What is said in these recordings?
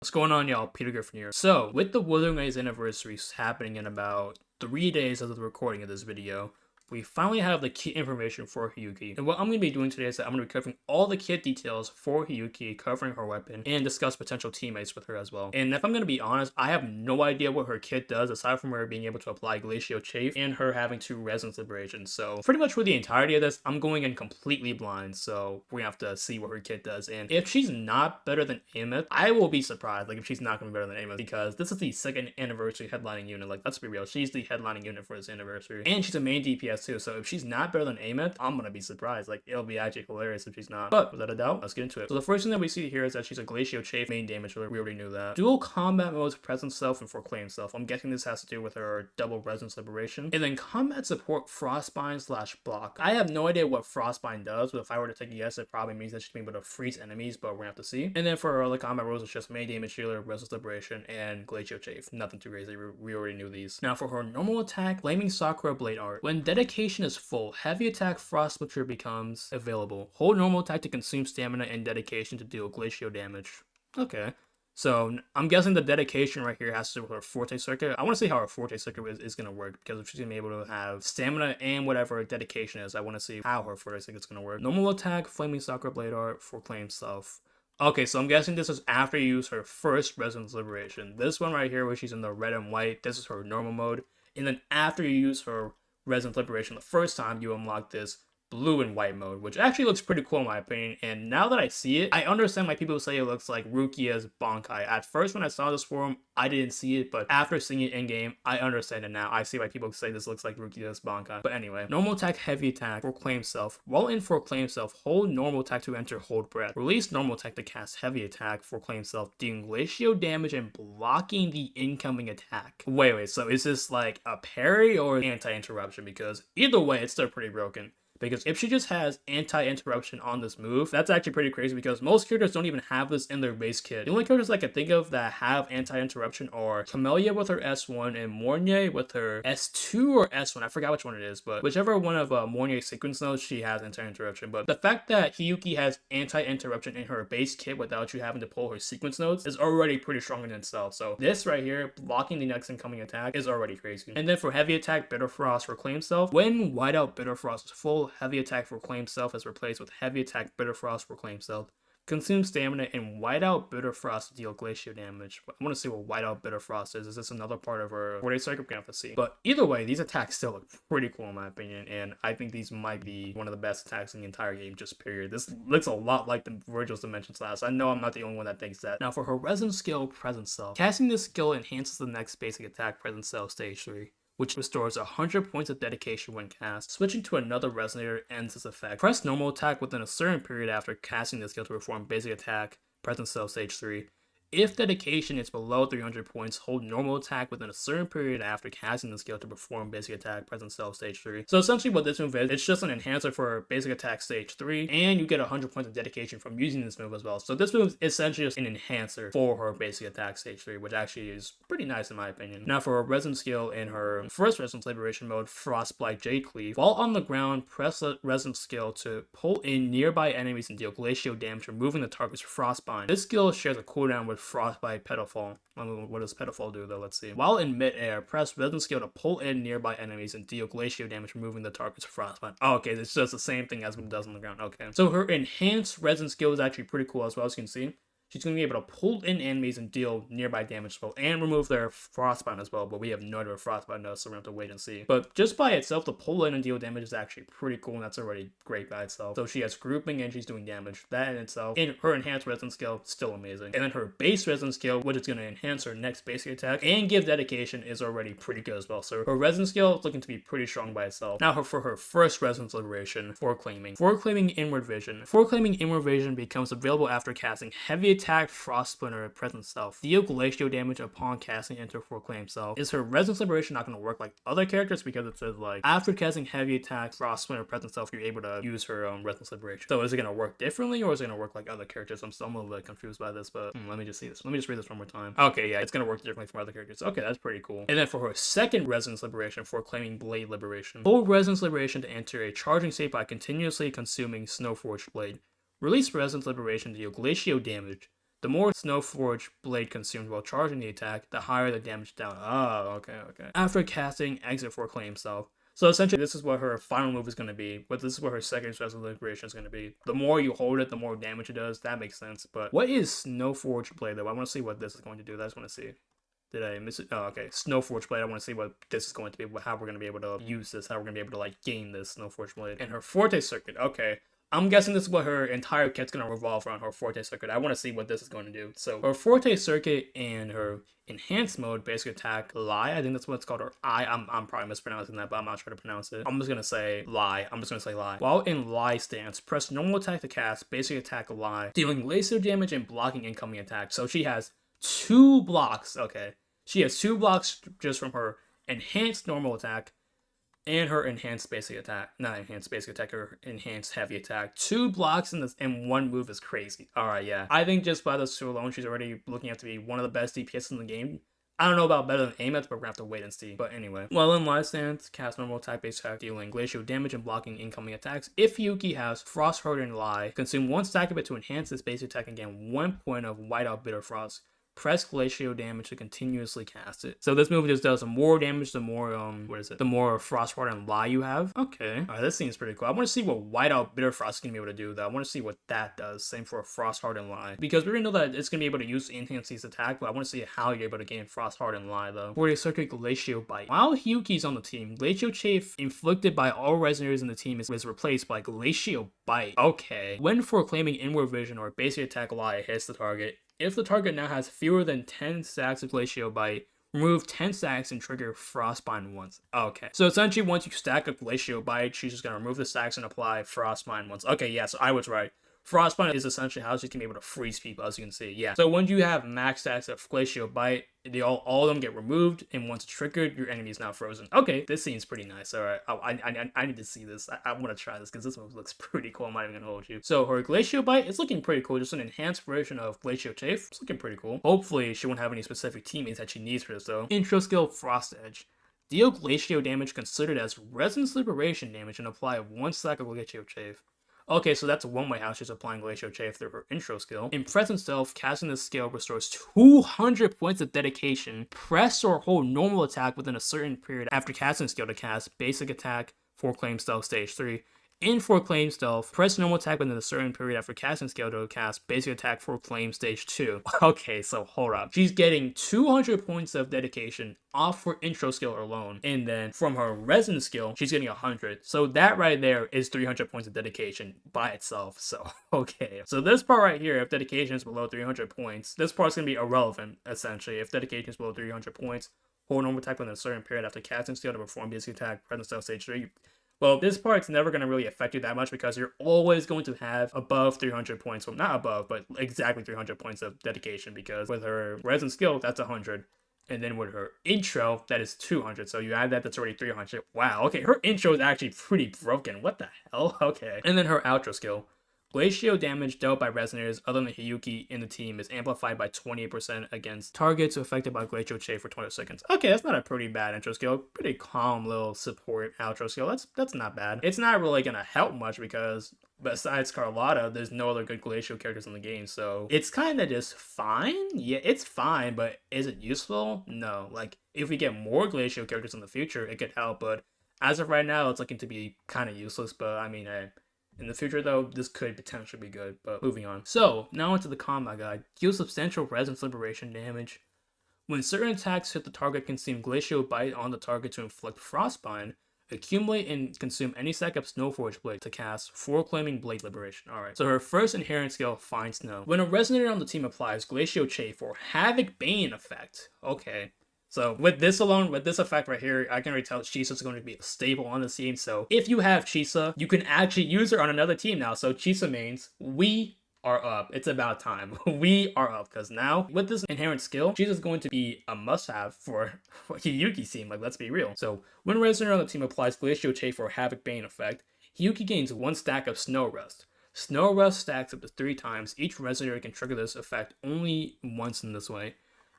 What's going on, y'all? Peter Griffin here. So, with the Wuthering anniversary happening in about 3 days as of the recording of this video, we finally have the kit information for Hiyuki. And what I'm going to be doing today is that I'm going to be covering all the kit details for Hiyuki, covering her weapon, and discuss potential teammates with her as well. And if I'm going to be honest, I have no idea what her kit does, aside from her being able to apply Glacial Chafe and her having 2 Resonance Liberation. So, pretty much for the entirety of this, I'm going in completely blind, so we're going to have to see what her kit does. And if she's not better than Ameth, I will be surprised, like, if she's not going to be better than Ameth, because this is the 2nd anniversary headlining unit. Like, let's be real, she's the headlining unit for this anniversary. And she's a main DPS too, so if she's not better than Ameth, I'm gonna be surprised. Like, it'll be actually hilarious if she's not. But without a doubt, let's get into it. So the first thing that we see here is that she's a Glacial Chafe main damage dealer. We already knew that. Dual combat modes, Presence Self and Proclaim Self. I'm guessing this has to do with her double Resonance Liberation. And then combat support, Frostbind/block. I have no idea what Frostbind does, but if I were to take a guess, it probably means that she's able to freeze enemies, but we're gonna have to see. And then for her other combat roles, it's just main damage dealer, Resonance Liberation, and Glacial Chafe. Nothing too crazy. We already knew these. Now for her normal attack, Flaming Sakura Blade Art. When dedication is full, heavy attack Frost Butcher becomes available. Hold normal attack to consume stamina and dedication to deal glacial damage. Okay. So I'm guessing the dedication right here has to do with her Forte Circuit. I want to see how her Forte Circuit is going to work, because if she's going to be able to have stamina and whatever her dedication is, I want to see how her Forte Circuit is going to work. Normal attack, Flaming Sakura Blade Art, Proclaim Self. Okay, so I'm guessing this is after you use her first Resonance Liberation. This one right here, where she's in the red and white, this is her normal mode. And then after you use her Resonance Liberation the first time, you unlock this blue and white mode, which actually looks pretty cool in my opinion. And now that I see it, I understand why people say it looks like Rukia's Bankai. At first, when I saw this form, I didn't see it, but after seeing it in game, I understand it now. I see why people say this looks like Rukia's Bankai. But anyway, normal attack, heavy attack, Proclaim Self. While in Proclaim Self, hold normal attack to enter hold breath. Release normal attack to cast heavy attack, Proclaim Self, dealing glacial damage and blocking the incoming attack. Wait, so is this like a parry or anti-interruption? Because either way, it's still pretty broken. Because if she just has anti-interruption on this move, that's actually pretty crazy, because most characters don't even have this in their base kit. The only characters I can think of that have anti-interruption are Camellia with her S1 and Mornier with her S2 or S1. I forgot which one it is, but whichever one of Mornier's sequence nodes, she has anti-interruption. But the fact that Hiyuki has anti-interruption in her base kit without you having to pull her sequence nodes is already pretty strong in itself. So this right here, blocking the next incoming attack, is already crazy. And then for heavy attack, Bitter Frost, Proclaim Self. When Whiteout Bitter Frost is full, heavy attack Proclaim Self is replaced with heavy attack Bitter Frost Proclaim Self. Consume stamina and Whiteout Bitter Frost to deal glacial damage. I want to see what Whiteout Bitter Frost is. Is this another part of her Forte Circuit? We're gonna have to see. But either way, these attacks still look pretty cool in my opinion, and I think these might be one of the best attacks in the entire game, just period. This looks a lot like the Virgil's Dimension Slash. I know I'm not the only one that thinks that. Now for her Resonance skill, Presence Self. Casting this skill enhances the next basic attack, Presence Self, Stage 3. Which restores 100 points of dedication when cast. Switching to another resonator ends this effect. Press normal attack within a certain period after casting this skill to perform basic attack, Presence Self, Stage 3. If dedication is below 300 points, hold normal attack within a certain period after casting the skill to perform basic attack, Presence Self, Stage 3. So essentially what this move is, it's just an enhancer for basic attack Stage 3, and you get 100 points of dedication from using this move as well. So this move is essentially just an enhancer for her basic attack Stage 3, which actually is pretty nice in my opinion. Now for her Resonance skill in her first Resonance Liberation mode, Frostblight Jade Cleave. While on the ground, press the Resonance skill to pull in nearby enemies and deal glacial damage, removing the target's Frostbind. This skill shares a cooldown with Frostbite Pedalfall. What does Pedalfall do though? Let's see. While in mid-air, press Resonance skill to pull in nearby enemies and deal glacial damage, removing the target's Frostbite. Oh, okay, it's just the same thing as what it does on the ground. Okay. So her enhanced Resonance skill is actually pretty cool as well, as you can see. She's going to be able to pull in enemies and deal nearby damage as well, and remove their Frostbind as well, but we have no idea what Frostbind does, so we're going to have to wait and see. But just by itself, the pull in and deal damage is actually pretty cool, and that's already great by itself. So she has grouping and she's doing damage. That in itself, and her enhanced Resonance skill, still amazing. And then her base Resonance skill, which is going to enhance her next basic attack and give dedication, is already pretty good as well. So her Resonance skill is looking to be pretty strong by itself. Now for her first Resonance Liberation, Foreclaiming Inward Vision. Foreclaiming Inward Vision becomes available after casting heavy attack Frost Splinter Presence Self. Deal glacial damage upon casting enter Proclaim Self. Is her Resonance Liberation not going to work like other characters, because it says like after casting heavy attack Frost Splinter Presence Self, you're able to use her Resonance Liberation. So is it going to work differently, or is it going to work like other characters? I'm still a little bit confused by this, but let me just see this. Let me just read this one more time. Okay, yeah, it's going to work differently from other characters. Okay, that's pretty cool. And then for her second Resonance Liberation, Foreclaiming Blade Liberation. Hold Resonance Liberation to enter a charging state by continuously consuming Snowforged Blade. Release Resonance Liberation to deal glacial damage. The more Snow Forge Blade consumed while charging the attack, the higher the damage down. Oh, okay. After casting Exit for Claim Self. So essentially, this is what her final move is going to be, but this is what her second special liberation is going to be. The more you hold it, the more damage it does. That makes sense. But what is Snow Forge Blade, though? I want to see what this is going to do. I just want to see. Did I miss it? Oh, okay. Snow Forge Blade. I want to see what this is going to be, how we're going to be able to use this, how we're going to be able to, like, gain this Snow Forge Blade. And her Forte Circuit. Okay. I'm guessing this is what her entire kit's going to revolve around, her Forte Circuit. I want to see what this is going to do. So, her Forte Circuit and her Enhanced Mode, basic attack, Lie. I think that's what it's called, or I'm probably mispronouncing that, but I'm not trying to pronounce it. I'm just going to say Lie. While in Lie stance, press normal attack to cast, basic attack, Lie, dealing laser damage and blocking incoming attack. So, she has 2 blocks. Okay. She has 2 blocks just from her enhanced normal attack and her enhanced basic attack. Not enhanced basic attack, or enhanced heavy attack. 2 blocks in 1 move is crazy. Alright, yeah. I think just by those 2 alone, she's already looking at to be one of the best DPS in the game. I don't know about better than Amos, but we're gonna have to wait and see. But anyway. While in live stance, cast normal attack, basic attack, dealing glacial damage and blocking incoming attacks. If Hiyuki has Frost Hardened Lie, consume 1 stack of it to enhance this basic attack and gain 1 point of Whiteout Bitter Frost. Press glacial damage to continuously cast it. So this move just does more damage the more, the more Frostward and Lie you have. Okay. Alright, this seems pretty cool. I want to see what Whiteout Bitter Frost is going to be able to do, though. I want to see what that does. Same for Frost Hardened Lie. Because we already know that it's going to be able to use Enhance's attack, but I want to see how you're able to gain Frost Hardened Lie, though. For a Circuit Glacial Bite. While Hiyuki's on the team, Glacial Chafe inflicted by all resonators in the team is replaced by Glacial Bite. Okay. When proclaiming Inward Vision or basic attack Lie hits the target, if the target now has fewer than 10 stacks of Glacial Bite, remove 10 stacks and trigger Frostbind once. Okay. So essentially, once you stack up Glacial Bite, she's just going to remove the stacks and apply Frostbind once. Okay, yeah, so I was right. Frostbind is essentially how she can be able to freeze people, as you can see. Yeah. So when you have max stacks of Glacial Bite, they all of them get removed, and once triggered, your enemy is now frozen. Okay, this seems pretty nice. All right, I need to see this. I want to try this because this move looks pretty cool. I'm not even gonna hold you. So her Glacial Bite is looking pretty cool. Just an enhanced version of Glacial Chafe. It's looking pretty cool. Hopefully, she won't have any specific teammates that she needs for this though. Intro skill Frost Edge. Deal glacial damage considered as Resonance Liberation damage and apply 1 stack of Glacial Chafe. Okay, so that's one way how she's applying Glacial Chafe through her intro skill. In Present Self, casting this skill restores 200 points of dedication. Press or hold normal attack within a certain period after casting skill to cast basic attack for Claim Stealth Stage 3. In for Claim Stealth, press normal attack within a certain period after casting skill to cast basic attack for Claim Stage 2. Okay, so hold up. She's getting 200 points of dedication off her intro skill alone. And then from her resin skill, she's getting 100. So that right there is 300 points of dedication by itself. So, okay. So this part right here, if dedication is below 300 points, this part's going to be irrelevant, essentially. If dedication is below 300 points, hold normal attack within a certain period after casting skill to perform basic attack, Present Stealth Stage 3. Well, this part's never going to really affect you that much because you're always going to have above 300 points. Well, not above, but exactly 300 points of dedication because with her resin skill, that's 100. And then with her intro, that is 200. So you add that, that's already 300. Wow, okay, her intro is actually pretty broken. What the hell? Okay. And then her outro skill. Glacial damage dealt by resonators other than Hiyuki in the team is amplified by 28% against targets affected by Glacial Chafe for 20 seconds. Okay, that's not a pretty bad intro skill. Pretty calm little support outro skill. That's not bad. It's not really gonna help much because besides Carlotta, there's no other good Glacial characters in the game, so it's kind of just fine. Yeah, it's fine, but is it useful? No. Like, if we get more Glacial characters in the future, it could help, but as of right now, it's looking to be kind of useless, but I mean, in the future, though, this could potentially be good, but moving on. So, now into the combat guide. Deal substantial Resonance Liberation damage. When certain attacks hit the target, consume Glacial Bite on the target to inflict Frostbind. Accumulate and consume any stack of Snowforge Blade to cast Foreclaiming Blade Liberation. Alright, so her first inherent skill, Find Snow. When a Resonator on the team applies Glacial Chafe or Havoc Bane effect. Okay. So with this alone, with this effect right here, I can already tell Chisa's going to be a staple on the team. So if you have Chisa, you can actually use her on another team now. So Chisa mains, we are up. It's about time. We are up because now with this inherent skill, Chisa's going to be a must-have for Hiyuki's team. Like, let's be real. So when Resonator on the team applies Glacial Chafe or Havoc Bane effect, Hiyuki gains 1 stack of Snow Rust. Snow Rust stacks up to 3 times. Each Resonator can trigger this effect only once in this way.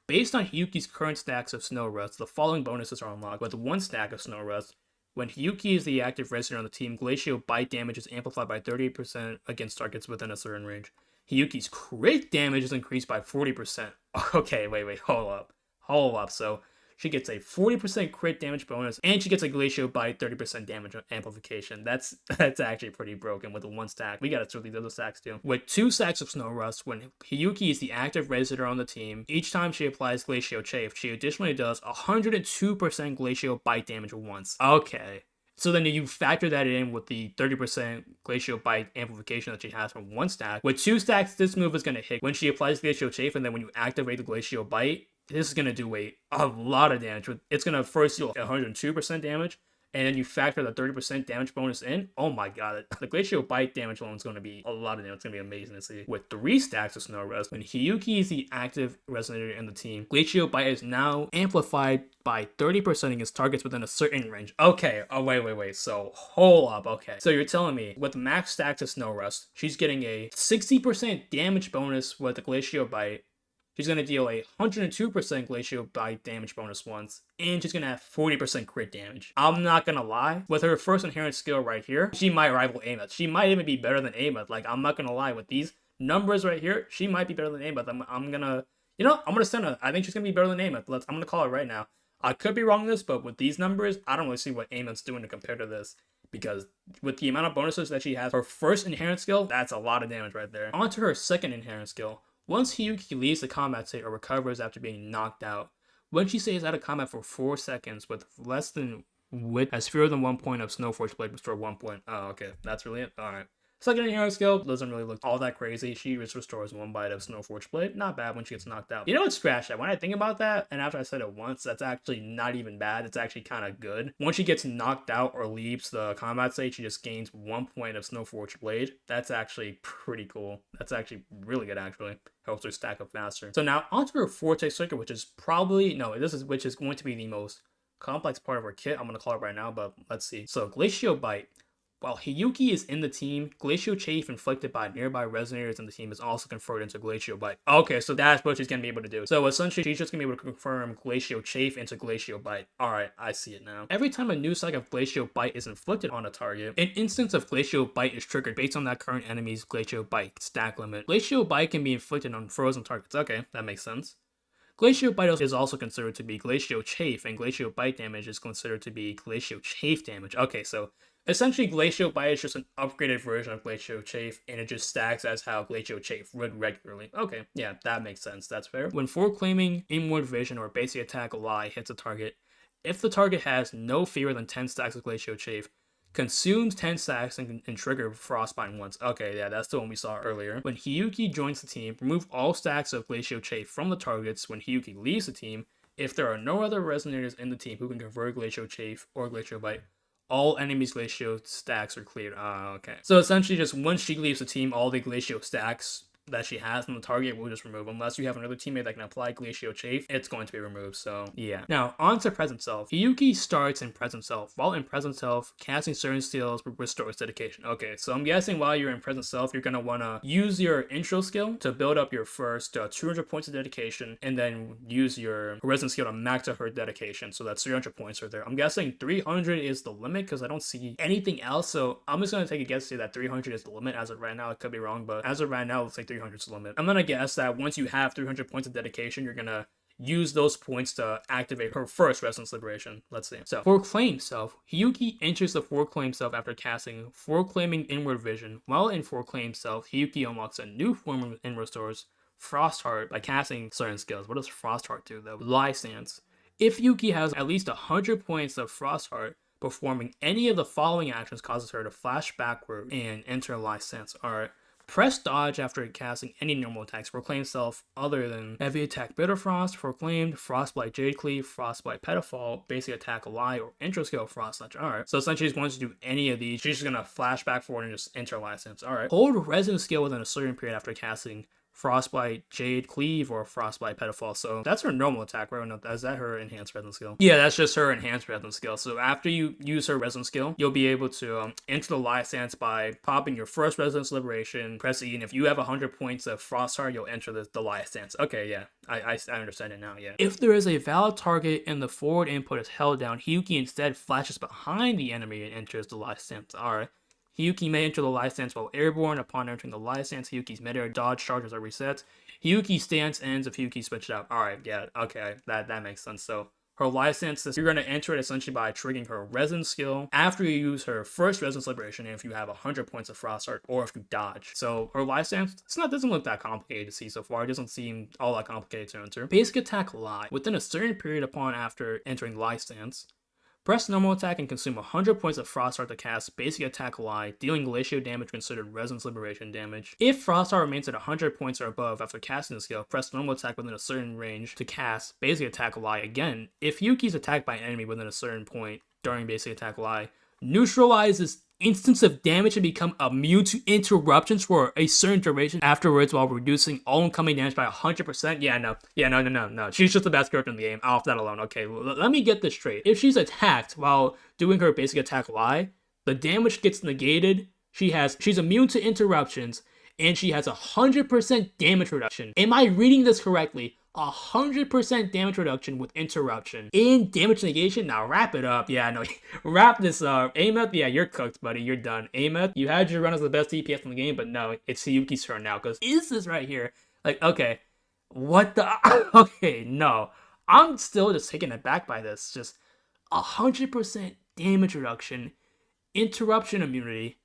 Based on Hiyuki's current stacks of Snow Rust, the following bonuses are unlocked. With 1 stack of Snow Rust, when Hiyuki is the active resident on the team, Glacial Bite damage is amplified by 38% against targets within a certain range. Hiyuki's crit damage is increased by 40%. Okay, wait, hold up. So she gets a 40% crit damage bonus, and she gets a Glacial Bite 30% damage amplification. That's actually pretty broken with the 1 stack. We gotta throw these other stacks too. With 2 stacks of Snow Rust, when Hiyuki is the active Resident on the team, each time she applies Glacial Chafe, she additionally does 102% Glacial Bite damage once. Okay. So then you factor that in with the 30% Glacial Bite amplification that she has from 1 stack. With 2 stacks, this move is going to hit when she applies Glacial Chafe, and then when you activate the Glacial Bite, this is going to do a lot of damage. It's going to first deal 102% damage, and then you factor the 30% damage bonus in. Oh my god, the Glacial Bite damage alone is going to be a lot of damage. It's going to be amazing to see. With 3 stacks of Snow Rust, when Hiyuki is the active Resonator in the team, Glacial Bite is now amplified by 30% against targets within a certain range. Okay, oh wait. So, hold up, okay. So you're telling me, with max stacks of Snow Rust, she's getting a 60% damage bonus with the Glacial Bite. She's going to deal a 102% Glacial Bite damage bonus once, and she's going to have 40% crit damage. I'm not going to lie, with her first inherent skill right here, she might rival Amos. She might even be better than Amos. Like, I'm not going to lie, with these numbers right here, she might be better than Amos. I'm going to, I'm going to send her. I think she's going to be better than Amos. I'm going to call it right now. I could be wrong on this, but with these numbers, I don't really see what Amos doing to compare to this. Because with the amount of bonuses that she has, her first inherent skill, that's a lot of damage right there. On to her second inherent skill. Once Hiyuki leaves the combat state or recovers after being knocked out, when she stays out of combat for 4 seconds with less than has fewer than 1 point of Snowforge Blade, restore 1 point. Oh, okay. That's really it? Alright. Second inherent skill doesn't really look all that crazy. She just restores 1 bite of Snowforge Blade. Not bad when she gets knocked out. You know what's scratch that? When I think about that, and after I said it once, that's actually not even bad. It's actually kind of good. Once she gets knocked out or leaves the combat state, she just gains 1 point of Snowforge Blade. That's actually pretty cool. That's actually really good, actually. Helps her stack up faster. So now onto her Forte Circuit, which is probably, which is going to be the most complex part of her kit. I'm going to call it right now, but let's see. So Glacial Bite. While Hiyuki is in the team, Glacial Chafe inflicted by nearby Resonators in the team is also converted into Glacial Bite. Okay, so that's what she's going to be able to do. So essentially, she's just going to be able to confirm Glacial Chafe into Glacial Bite. Alright, I see it now. Every time a new cycle of Glacial Bite is inflicted on a target, an instance of Glacial Bite is triggered based on that current enemy's Glacial Bite stack limit. Glacial Bite can be inflicted on frozen targets. Okay, that makes sense. Glacial Bite is also considered to be Glacial Chafe, and Glacial Bite damage is considered to be Glacial Chafe damage. Okay, so essentially, Glacial Bite is just an upgraded version of Glacial Chafe, and it just stacks as how Glacial Chafe would regularly. Okay, yeah, that makes sense. That's fair. When Foreclaiming, Inward Vision, or Basic Attack Ally hits a target, if the target has no fewer than 10 stacks of Glacial Chafe, consumes 10 stacks and trigger Frostbite once. Okay, yeah, that's the one we saw earlier. When Hiyuki joins the team, remove all stacks of Glacial Chafe from the targets when Hiyuki leaves the team. If there are no other Resonators in the team who can convert Glacial Chafe or Glacial Bite, all enemies' Glacial stacks are cleared. Okay. So essentially, just once she leaves the team, all the Glacial stacks that she has on the target will just remove. Unless you have another teammate that can apply Glacial Chafe, it's going to be removed. So yeah. Now on to Present Self. Hiyuki starts in Present Self. While in Present Self, casting certain skills restores dedication. Okay, so I'm guessing while you're in Present Self, you're gonna wanna use your intro skill to build up your first 200 points of dedication, and then use your resident skill to max out her dedication. So that's 300 points right there. I'm guessing 300 is the limit because I don't see anything else. So I'm just gonna take a guess to say that 300 is the limit as of right now. I could be wrong, but as of right now, let's say 300 is the limit. I'm gonna guess that once you have 300 points of dedication, you're gonna use those points to activate her first Resonance Liberation. Let's see. So, Foreclaim Self. Hiyuki enters the Foreclaim Self after casting Foreclaiming Inward Vision. While in Foreclaim Self, Hiyuki unlocks a new form and restores Frostheart by casting certain skills. What does Frostheart do though? Lie Stance. If Hiyuki has at least 100 points of Frostheart, performing any of the following actions causes her to flash backward and enter Lie Stance. Alright. Press dodge after casting any normal attacks. Proclaim Self other than Heavy Attack Bitter Frost, Proclaimed, Frostbite Jade Cleave, Frostbite Pedifall, Basic Attack Ally, or Intro Skill Frost Touch. Alright. So essentially she's going to do any of these. She's just going to flash back forward and just enter License. Alright. Hold Resident Skill within a certain period after casting Frostbite Jade Cleave or Frostbite Pedifall. So that's her normal attack, right? No, is that her enhanced resin skill? Yeah, that's just her enhanced resin skill. So after you use her resin skill, you'll be able to enter the Lie Stance by popping your first Resonance Liberation, press E, and if you have 100 points of Frostheart, you'll enter the Lie Stance. Okay, yeah, I understand it now, yeah. If there is a valid target and the forward input is held down, Hiyuki instead flashes behind the enemy and enters the Lie Stance. Alright. Hiyuki may enter the life stance while airborne. Upon entering the life stance, Hiyuki's mid-air dodge charges are reset. Hiyuki stance ends if Hiyuki switched out. Alright, yeah, okay, that makes sense. So her life stance, you're going to enter it essentially by triggering her Resin skill after you use her first Resin Liberation and if you have 100 points of Frost Art or if you dodge. So her life stance, doesn't look that complicated to see so far. It doesn't seem all that complicated to enter. Basic attack Lie. Within a certain period upon after entering life stance, press normal attack and consume 100 points of Frost Art to cast Basic Attack Lie, dealing glacial damage considered Resin's Liberation damage. If Frost Art remains at 100 points or above after casting the skill, press normal attack within a certain range to cast Basic Attack Lie again. If Hiyuki is attacked by an enemy within a certain point during Basic Attack Lie, neutralizes instance of damage and become immune to interruptions for a certain duration afterwards while reducing all incoming damage by 100%. No. She's just the best character in the game. Off that alone. Okay, let me get this straight. If she's attacked while doing her Basic Attack Lie, the damage gets negated. She's immune to interruptions, and she has 100% damage reduction. Am I reading this correctly? 100% damage reduction with interruption and damage negation. Now wrap it up. Yeah, no, wrap this up. Ameth, yeah, you're cooked, buddy. You're done. Ameth, you had your run as the best DPS in the game, but no, it's Hiyuki's turn now. Because is this right here? Like, okay, what the? Okay, no, I'm still just taken aback by this. Just 100% damage reduction, interruption immunity,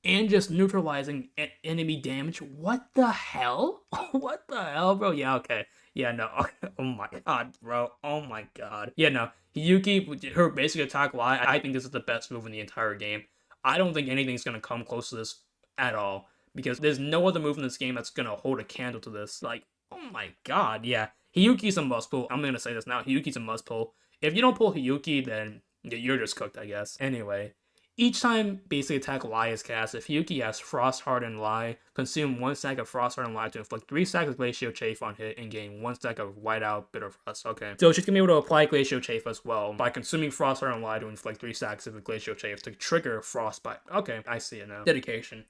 and just neutralizing enemy damage. What the hell? What the hell, bro? Yeah, okay. Yeah, no. Oh my god, bro. Oh my god. Yeah, no. Hiyuki, her Basic Attack Lie, I think this is the best move in the entire game. I don't think anything's gonna come close to this at all. Because there's no other move in this game that's gonna hold a candle to this. Like, oh my god, yeah. Hiyuki's a must pull. I'm gonna say this now. Hiyuki's a must pull. If you don't pull Hiyuki, then you're just cooked, I guess. Anyway. Each time Basic Attack Lie is cast, if Hiyuki has Frost Hardened Lie, consume 1 stack of Frost Hardened Lie to inflict 3 stacks of Glacial Chafe on hit and gain 1 stack of Whiteout Bitter Frost. Okay. So she's gonna be able to apply Glacial Chafe as well by consuming Frost Hardened Lie to inflict 3 stacks of Glacial Chafe to trigger Frostbite. Okay, I see it now. Dedication.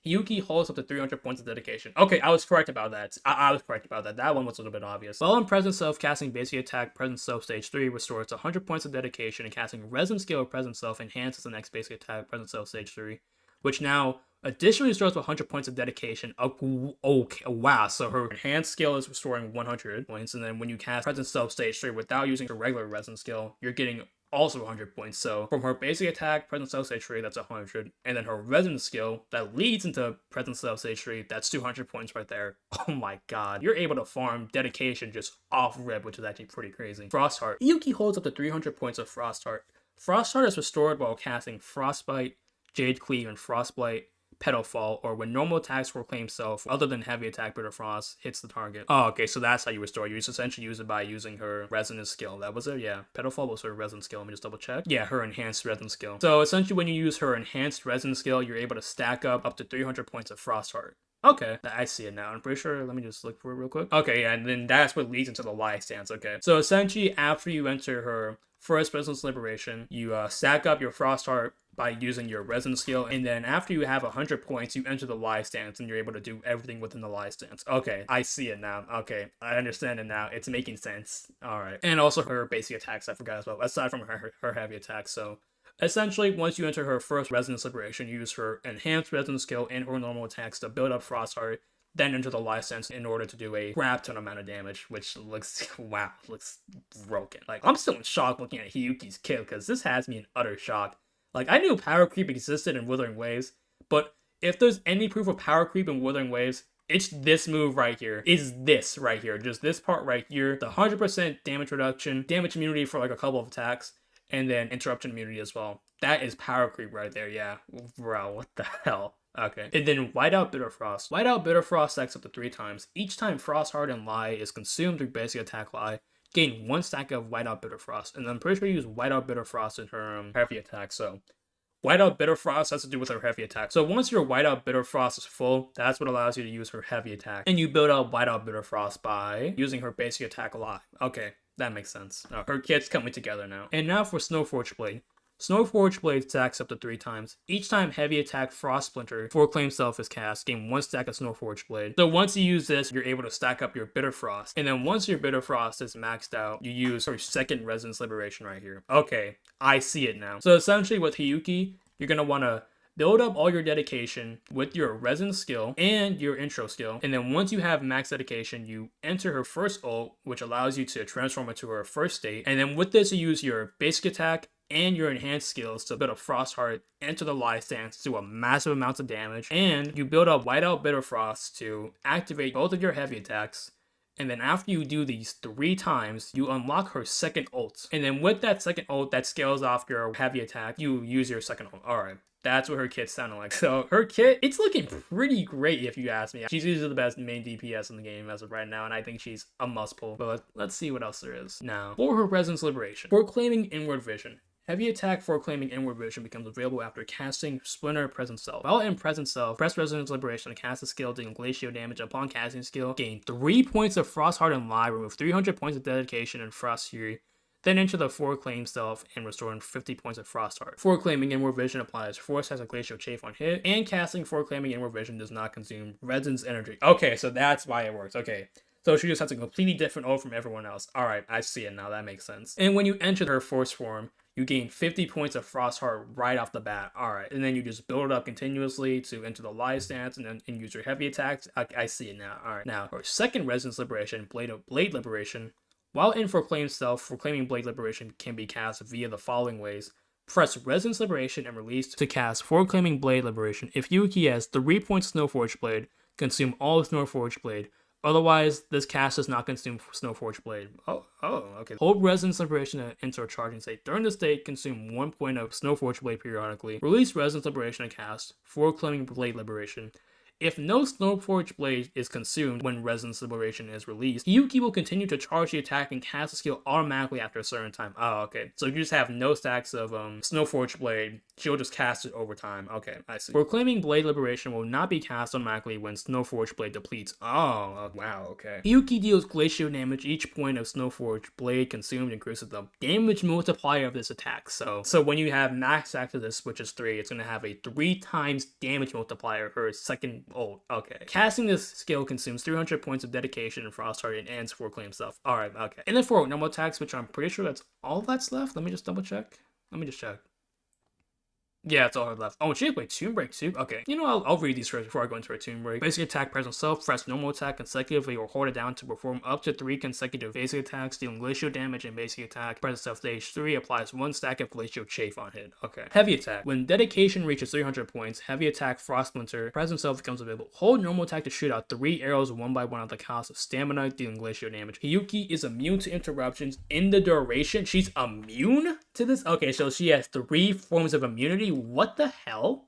Hiyuki holds up to 300 points of dedication. Okay, I was correct about that. I was correct about that. That one was a little bit obvious. While in Present Self, casting Basic Attack Present Self Stage 3 restores 100 points of dedication, and casting Resin Skill of Present Self enhances the next Basic Attack Present Self Stage 3, which now additionally restores 100 points of dedication. Okay, wow. So her enhanced skill is restoring 100 points, and then when you cast Present Self Stage 3 without using her regular Resin Skill, you're getting also 100 points. So from her Basic Attack, Present Self Stage 3, that's 100. And then her Resin Skill that leads into Present Self Stage 3, that's 200 points right there. Oh my god. You're able to farm dedication just off rip, which is actually pretty crazy. Frostheart. Hiyuki holds up to 300 points of Frostheart. Frostheart is restored while casting Frostbite, Jade Cleave, and Frostbite, Pedalfall, or when normal attacks proclaim self other than heavy attack Bitter Frost hits the target. Oh, okay, so that's how you restore. You just essentially use it by using her Resonance skill. That was it? Yeah. Pedalfall was her Resin skill. Let me just double check. Yeah, her enhanced Resin skill. So essentially when you use her enhanced Resin skill, you're able to stack up to 300 points of Frostheart. Okay, I see it now. I'm pretty sure. Let me just look for it real quick. Okay, yeah, and then that's what leads into the life stance. Okay, so essentially after you enter her first Resin's Liberation, you stack up your Frostheart by using your Resin skill, and then after you have 100 points, you enter the life stance, and you're able to do everything within the life stance. Okay, I see it now. Okay, I understand it now. It's making sense. All right, and also her basic attacks, I forgot as well, aside from her heavy attacks. So essentially, once you enter her first Resonance Liberation, you use her enhanced Resonance skill and her normal attacks to build up Frostheart, then enter the life stance in order to do a crap ton amount of damage, which looks, wow, looks broken. Like, I'm still in shock looking at Hiyuki's kill, because this has me in utter shock. Like, I knew power creep existed in Wuthering Waves, but if there's any proof of power creep in Wuthering Waves, it's this move right here. Is this right here. Just this part right here. The 100% damage reduction, damage immunity for like a couple of attacks, and then interruption immunity as well. That is power creep right there, yeah. Bro, what the hell? Okay. And then Whiteout Bitter Frost. Whiteout Bitter Frost stacks up to 3 times. Each time Frost Hardened Lie is consumed through Basic Attack Lie, gain 1 stack of Whiteout Bitter Frost. And I'm pretty sure you use Whiteout Bitter Frost in her heavy attack, so Whiteout Bitter Frost has to do with her heavy attack. So once your Whiteout Bitter Frost is full, that's what allows you to use her heavy attack. And you build out Whiteout Bitter Frost by using her basic attack a lot. Okay, that makes sense. Her kit's coming together now. And now for Snowforge Blade. Snowforge Blade stacks up to 3 times. Each time heavy attack Frost Splinter Foreclaim Self is cast, gain 1 stack of Snowforge Blade. So once you use this, you're able to stack up your Bitter Frost. And then once your Bitter Frost is maxed out, you use her second Resonance Liberation right here. Okay, I see it now. So essentially with Hiyuki, you're going to want to build up all your dedication with your resin skill and your intro skill. And then once you have max dedication, you enter her first ult, which allows you to transform into her first state. And then with this, you use your basic attack and your enhanced skills to build up Frost Heart, enter the Life Stance, do a massive amounts of damage, and you build up Whiteout Bitter Frost to activate both of your heavy attacks. And then after you do these 3 times, you unlock her second ult. And then with that second ult that scales off your heavy attack, you use your second ult. Alright. That's what her kit's sounding like. So her kit, it's looking pretty great if you ask me. She's easily the best main DPS in the game as of right now, and I think she's a must pull. But let's see what else there is. Now, for her Resin's Liberation. For claiming Inward Vision. Heavy attack for claiming Inward Vision becomes available after casting Splinter Present Self. While in Present Self, press Resonance Liberation to cast a skill dealing glacial damage upon casting skill. Gain 3 points of Frost Heart and Lie, remove 300 points of dedication and Frost Fury. Then enter the Claim Self and restore 50 points of Frost Heart. Claiming Inward Vision applies Force has a Glacial Chafe on hit, and casting Claiming Inward Vision does not consume Resin's energy. Okay, so that's why it works. Okay. So she just has a completely different ult from everyone else. Alright, I see it now, that makes sense. And when you enter her Force form, you gain 50 points of Frost Heart right off the bat. Alright, and then you just build it up continuously to enter the Life Stance and use your heavy attacks. I see it now. Alright, now her second Resin's Liberation, Blade Liberation. While in Claim Self, Claiming Blade Liberation can be cast via the following ways. Press Resin's Liberation and release to cast Claiming Blade Liberation. If Hiyuki has 3 points Snowforge Blade, consume all of Snowforge Blade. Otherwise, this cast does not consume Snowforge Blade. Oh, okay. Hold Resin's Liberation to enter a charging state. During the state, consume 1 point of Snowforge Blade periodically. Release Resin's Liberation and cast Claiming Blade Liberation. If no Snowforge Blade is consumed when Resin's Liberation is released, Hiyuki will continue to charge the attack and cast the skill automatically after a certain time. Oh, okay. So you just have no stacks of Snowforge Blade. She'll just cast it over time. Okay, I see. Claiming Blade Liberation will not be cast automatically when Snowforge Blade depletes. Oh, wow, okay. Hiyuki deals glacial damage. Each point of Snowforge Blade consumed increases the damage multiplier of this attack. So when you have max stacks of this, which is 3, it's going to have a 3 times damage multiplier for her second ult. Okay. Casting this skill consumes 300 points of dedication and Frost Heart and ends Claim Self. Alright, okay. And then for normal attacks, which I'm pretty sure that's all that's left. Let me just double check. Let me just check. Yeah, it's all her left. Oh, she had played Tomb Break too? Okay. You know, I'll read these first before I go into her Tomb Break. Basic attack, Present Self, press normal attack consecutively or hold it down to perform up to 3 consecutive basic attacks, dealing glacial damage and basic attack. Present Self stage 3 applies 1 stack of glacial chafe on hit. Okay. Heavy attack. When dedication reaches 300 points, heavy attack, Frost Splinter, Present Self becomes available. Hold normal attack to shoot out 3 arrows one by one at the cost of stamina, dealing glacial damage. Hiyuki is immune to interruptions in the duration. She's immune to this? Okay, so she has 3 forms of immunity. What the hell?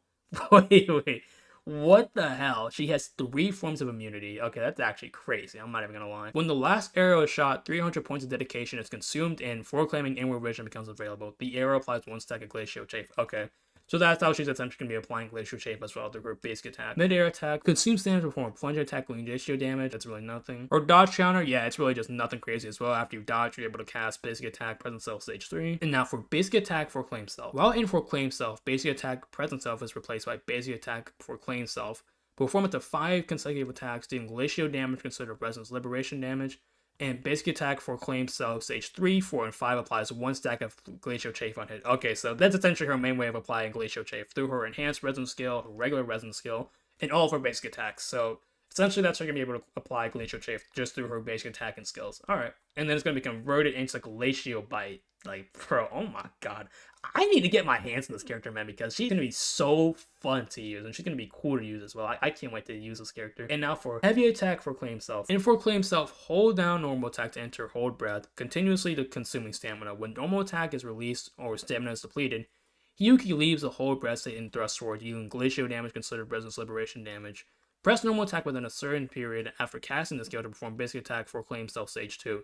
Wait. What the hell? She has 3 forms of immunity. Okay, that's actually crazy. I'm not even gonna lie. When the last arrow is shot, 300 points of dedication is consumed and Claiming Inward Vision becomes available. The arrow applies 1 stack of Glacial Chafe. Okay. So that's how she's essentially going to be applying Glacial Chafe as well through her basic attack. Mid-air attack, consumes damage before a plunger attack with glacial damage. That's really nothing. Or dodge counter, yeah, it's really just nothing crazy as well. After you dodge, you're able to cast basic attack, Present Self stage 3. And now for basic attack for Claim Self. While in Claim Self, basic attack Present Self is replaced by basic attack for Claim Self. Perform up to 5 consecutive attacks, dealing glacial damage considered Resin's Liberation damage. And basic attack for Claim Self stage 3, 4, and 5 applies 1 stack of Glacial Chafe on hit. Okay, so that's essentially her main way of applying Glacial Chafe through her enhanced resin skill, her regular resin skill, and all of her basic attacks. So essentially that's her going to be able to apply Glacial Chafe just through her basic attack and skills. Alright, and then it's going to be converted into Glacial Bite. Like, bro, oh my god. I need to get my hands on this character, man, because she's going to be so fun to use, and she's going to be cool to use as well. I can't wait to use this character. And now for heavy attack for Claim Self. In Claim Self, hold down normal attack to enter hold breath, continuously to consuming stamina. When normal attack is released or stamina is depleted, Hiyuki leaves the hold breath state in thrust sword, dealing glacial damage considered Resin's Liberation damage. Press normal attack within a certain period after casting the skill to perform basic attack for Claim Self stage 2.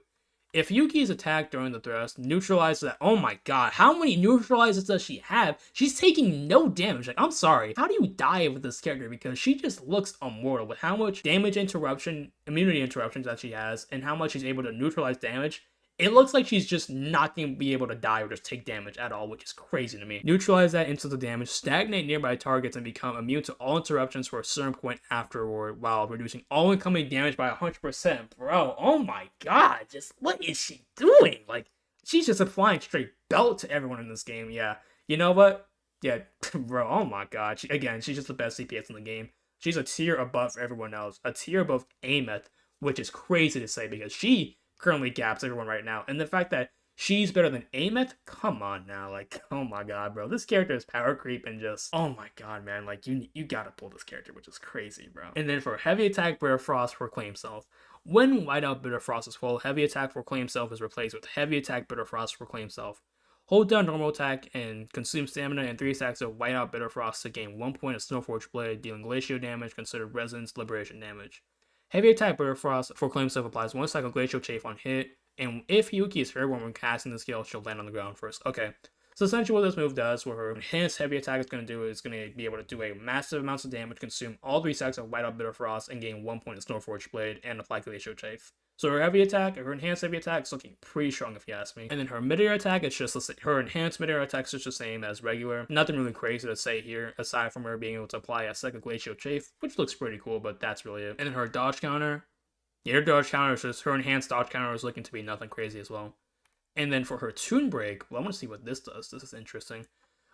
If Hiyuki is attacked during the thrust, neutralize that. Oh my god, how many neutralizers does she have? She's taking no damage. Like, I'm sorry. How do you die with this character? Because she just looks immortal with how much damage interruption, immunity interruptions that she has, and how much she's able to neutralize damage. It looks like she's just not going to be able to die or just take damage at all, which is crazy to me. Neutralize that instant damage, stagnate nearby targets, and become immune to all interruptions for a certain point afterward while reducing all incoming damage by 100%. Bro, oh my god, just what is she doing? Like, she's just applying straight belt to everyone in this game. Yeah, you know what? Yeah, bro, oh my god. She's just the best CPS in the game. She's a tier above everyone else, a tier above Ameth, which is crazy to say because she currently gaps everyone right now. And the fact that she's better than Ameth, come on now, like, oh my god, bro. This character is power creep and just, oh my god, man, like, you gotta pull this character, which is crazy, bro. And then for heavy attack, Bitter Frost Proclaim Self. When Whiteout Bitter Frost is full, heavy attack Proclaim Self is replaced with heavy attack Bitter Frost Proclaim Self. Hold down normal attack and consume stamina and 3 stacks of Whiteout Bitter Frost to gain 1 point of Snowforge Blade, dealing glacial damage considered Resonance Liberation damage. Heavy attack Bitter Frost Proclaim Self applies 1 stack of Glacial Chafe on hit, and if Hiyuki is hurt when we're casting the skill, she'll land on the ground first. Okay, so essentially what this move does, what her enhanced heavy attack is going to do, is going to be able to do a massive amounts of damage, consume all 3 stacks of Whiteout Bitter Frost, and gain 1 point of Snowforge Blade, and apply Glacial Chafe. So her heavy attack, her enhanced heavy attack is looking pretty strong if you ask me. And then her mid-air attack, it's just the same. Her enhanced mid-air attack is just the same as regular. Nothing really crazy to say here, aside from her being able to apply a second Glacial Chafe, which looks pretty cool, but that's really it. And then her dodge counter, yeah, her dodge counter is just, her enhanced dodge counter is looking to be nothing crazy as well. And then for her Toon Break, well, I want to see what this does. This is interesting.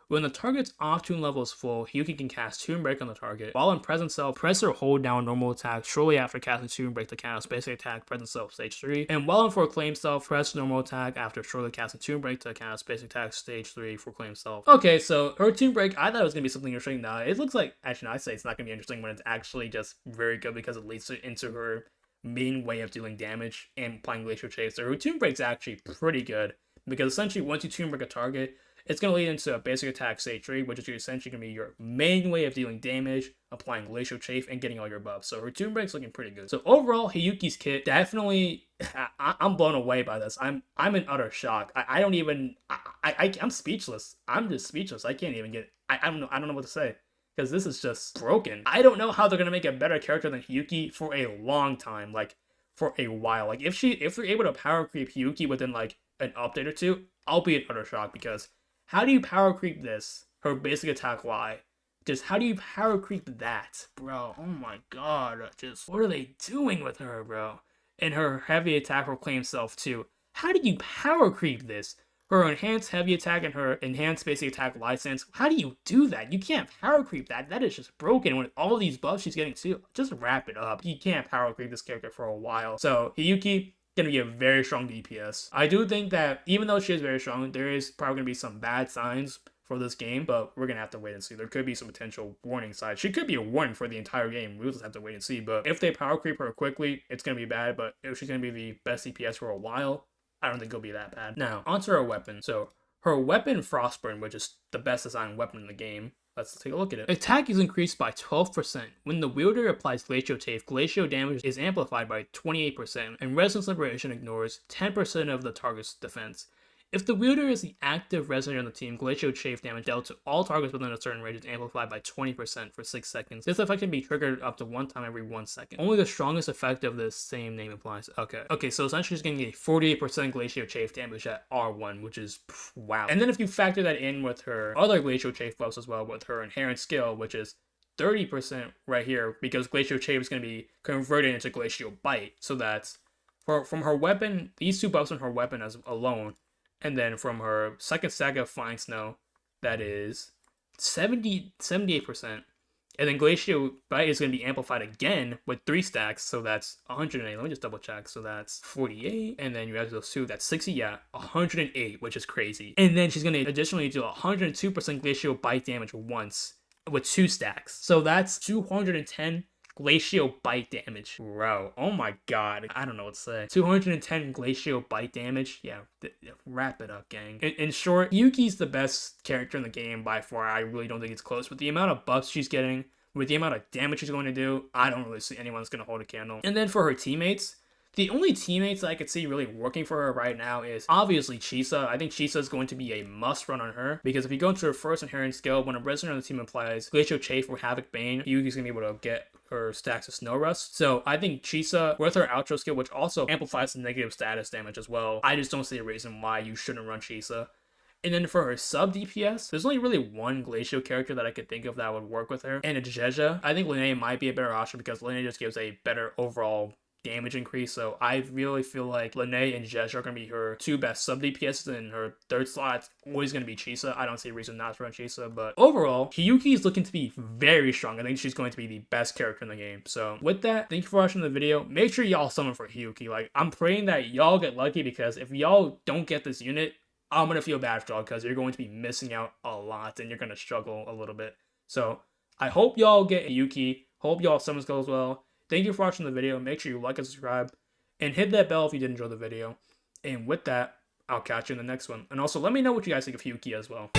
When the target's off-tune level is full, Hiyuki can cast Toon Break on the target. While in Present Self, press or hold down normal attack shortly after casting Toon Break to cast Basic Attack Present Self Stage 3. And while in Proclaim Self, press normal attack after shortly casting Toon Break to cast Basic Attack Stage 3 for Proclaim Self. Okay, so her Toon Break, I thought it was going to be something interesting. Now, it looks like, actually, no, I say it's not going to be interesting when it's actually just very good because it leads into her main way of dealing damage and applying Glacial Chafe. So her Toon Break's actually pretty good because essentially once you Toon Break a target, it's going to lead into a Basic Attack Stage 3, which is essentially going to be your main way of dealing damage, applying Glacial Chafe, and getting all your buffs. So her Toon Break's looking pretty good. So overall, Hiyuki's kit, definitely, I'm blown away by this. I'm in utter shock. I don't even, I'm speechless. I'm just speechless. I can't even get, I don't know what to say. Because this is just broken. I don't know how they're going to make a better character than Hiyuki for a long time. Like, for a while. Like, if they're able to power creep Hiyuki within, like, an update or two, I'll be in utter shock because how do you power creep this? Her basic attack Y. Just how do you power creep that? Bro, oh my god. Just what are they doing with her, bro? And her heavy attack Proclaim Self too. How do you power creep this? Her enhanced heavy attack and her enhanced basic attack license. How do you do that? You can't power creep that. That is just broken with all these buffs she's getting too. Just wrap it up. You can't power creep this character for a while. So Hiyuki, gonna be a very strong DPS. I do think that even though she is very strong, there is probably gonna be some bad signs for this game, but we're gonna have to wait and see. There could be some potential warning signs. She could be a warning for the entire game. We'll just have to wait and see. But if they power creep her quickly, it's gonna be bad. But if she's gonna be the best DPS for a while, I don't think it'll be that bad. Now, onto her weapon. So her weapon Frostburn, which is the best designed weapon in the game. Let's take a look at it. Attack is increased by 12%. When the wielder applies Glacial Chafe, glacial damage is amplified by 28%, and Resonance Liberation ignores 10% of the target's defense. If the wielder is the active resonator on the team, Glacial Chafe damage dealt to all targets within a certain range is amplified by 20% for 6 seconds. This effect can be triggered up to 1 time every 1 second. Only the strongest effect of the same name applies. Okay, so essentially she's getting a 48% Glacial Chafe damage at R1, which is wow. And then if you factor that in with her other Glacial Chafe buffs as well, with her inherent skill, which is 30% right here, because Glacial Chafe is going to be converted into Glacial Bite. So that's from her weapon, these 2 buffs on her weapon as alone. And then from her second stack of Flying Snow, that is 78%. And then Glacial Bite is going to be amplified again with 3 stacks, so that's 108. Let me just double check. So that's 48. And then you have those 2, that's 60. Yeah, 108, which is crazy. And then she's going to additionally do 102% Glacial Bite damage once with 2 stacks. So that's 210 Glacial Bite damage. Bro, oh my god. I don't know what to say. 210 Glacial Bite damage. Yeah, wrap it up, gang. In short, Yuki's the best character in the game by far. I really don't think it's close. With the amount of buffs she's getting, with the amount of damage she's going to do, I don't really see anyone's going to hold a candle. And then for her teammates, the only teammates I could see really working for her right now is obviously Chisa. I think Chisa is going to be a must run on her because if you go into her first inherent skill, when a resident on the team applies Glacial Chafe or Havoc Bane, Yuki's going to be able to get her stacks of Snow Rust. So I think Chisa, with her outro skill, which also amplifies the negative status damage as well, I just don't see a reason why you shouldn't run Chisa. And then for her sub DPS, there's only really one Glacial character that I could think of that would work with her, and it's Jeja. I think Linnea might be a better option because Linnea just gives a better overall damage increase. So I really feel like Lene and Jesh are going to be her two best sub DPSs, and her third slot's always going to be Chisa. I don't see a reason not to run Chisa, but overall, Hiyuki is looking to be very strong. I think she's going to be the best character in the game. So with that, thank you for watching the video. Make sure y'all summon for Hiyuki. Like, I'm praying that y'all get lucky, because if y'all don't get this unit, I'm going to feel bad for y'all, because you're going to be missing out a lot and you're going to struggle a little bit. So I hope y'all get Hiyuki. Hope y'all summons goes well. Thank you for watching the video. Make sure you like and subscribe, and hit that bell if you did enjoy the video. And with that, I'll catch you in the next one. And also, let me know what you guys think of Hiyuki as well.